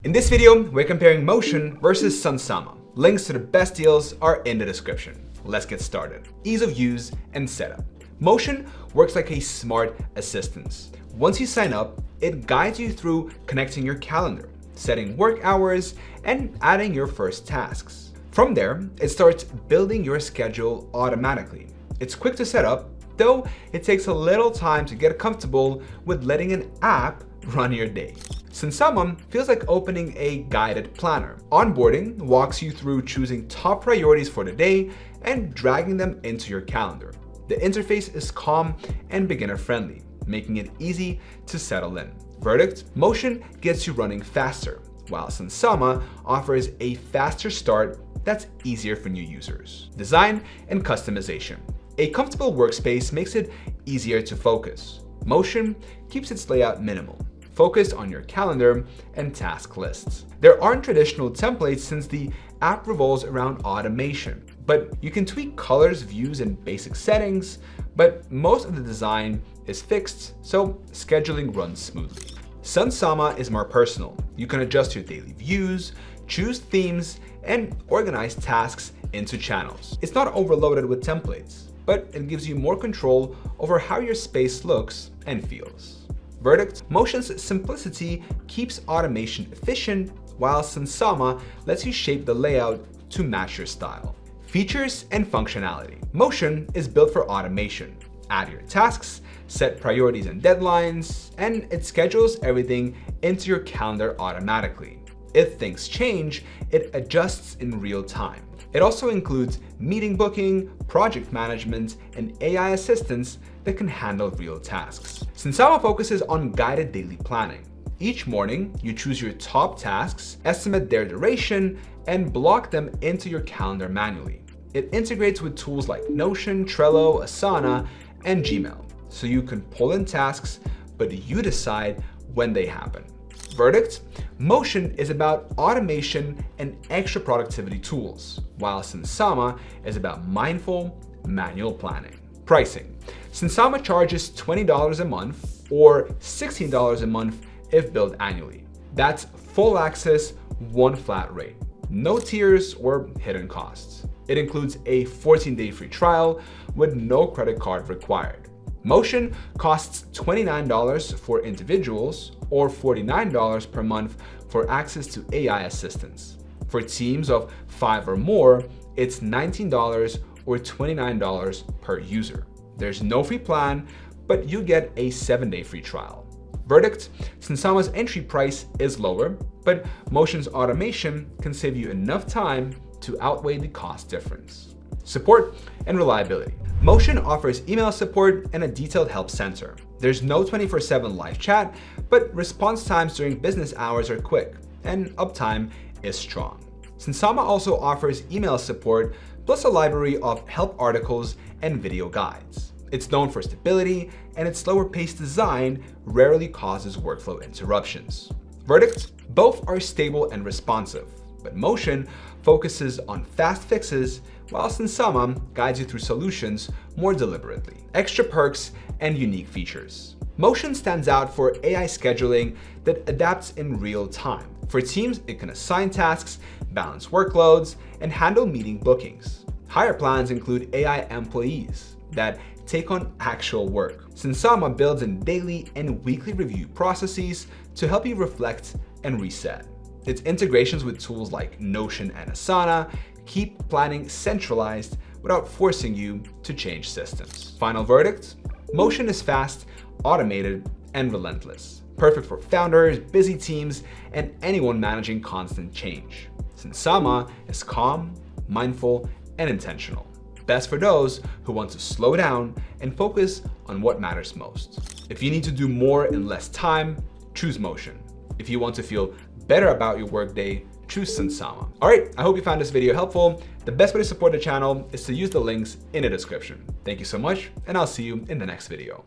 In this video, we're comparing Motion versus Sunsama. Links to the best deals are in the description. Let's get started. Ease of use and setup. Motion works like a smart assistant. Once you sign up, it guides you through connecting your calendar, setting work hours, and adding your first tasks. From there, it starts building your schedule automatically. It's quick to set up, though it takes a little time to get comfortable with letting an app run your day. Sunsama feels like opening a guided planner. Onboarding walks you through choosing top priorities for the day and dragging them into your calendar. The interface is calm and beginner-friendly, making it easy to settle in. Verdict: Motion gets you running faster, while Sunsama offers a faster start that's easier for new users. Design and customization. A comfortable workspace makes it easier to focus. Motion keeps its layout minimal, focused on your calendar and task lists. There aren't traditional templates since the app revolves around automation, but you can tweak colors, views, and basic settings, but most of the design is fixed, so scheduling runs smoothly. Sunsama is more personal. You can adjust your daily views, choose themes, and organize tasks into channels. It's not overloaded with templates, but it gives you more control over how your space looks and feels. Verdict: Motion's simplicity keeps automation efficient, while Sunsama lets you shape the layout to match your style. Features and functionality. Motion is built for automation. Add your tasks, set priorities and deadlines, and it schedules everything into your calendar automatically. If things change, it adjusts in real time. It also includes meeting booking, project management, and AI assistants that can handle real tasks. Sunsama focuses on guided daily planning. Each morning, you choose your top tasks, estimate their duration, and block them into your calendar manually. It integrates with tools like Notion, Trello, Asana, and Gmail, so you can pull in tasks, but you decide when they happen. Verdict: Motion is about automation and extra productivity tools, while Sunsama is about mindful, manual planning. Pricing. Sunsama charges $20 a month or $16 a month if billed annually. That's full access, one flat rate. No tiers or hidden costs. It includes a 14-day free trial with no credit card required. Motion costs $29 for individuals or $49 per month for access to AI assistants. For teams of 5 or more, it's $19 or $29 per user. There's no free plan, but you get a 7-day free trial. Verdict: Sunsama's entry price is lower, but Motion's automation can save you enough time to outweigh the cost difference. Support and reliability. Motion offers email support and a detailed help center. There's no 24/7 live chat, but response times during business hours are quick, and uptime is strong. Sunsama also offers email support, plus a library of help articles and video guides. It's known for stability, and its slower-paced design rarely causes workflow interruptions. Verdict: Both are stable and responsive, but Motion focuses on fast fixes, while Sunsama guides you through solutions more deliberately. Extra perks and unique features. Motion stands out for AI scheduling that adapts in real time. For teams, it can assign tasks, balance workloads, and handle meeting bookings. Higher plans include AI employees that take on actual work. Sunsama builds in daily and weekly review processes to help you reflect and reset. Its integrations with tools like Notion and Asana keep planning centralized without forcing you to change systems. Final verdict: Motion is fast, automated, and relentless. Perfect for founders, busy teams, and anyone managing constant change. Sunsama is calm, mindful, and intentional. Best for those who want to slow down and focus on what matters most. If you need to do more in less time, choose Motion. If you want to feel better about your workday, choose Sunsama. All right, I hope you found this video helpful. The best way to support the channel is to use the links in the description. Thank you so much, and I'll see you in the next video.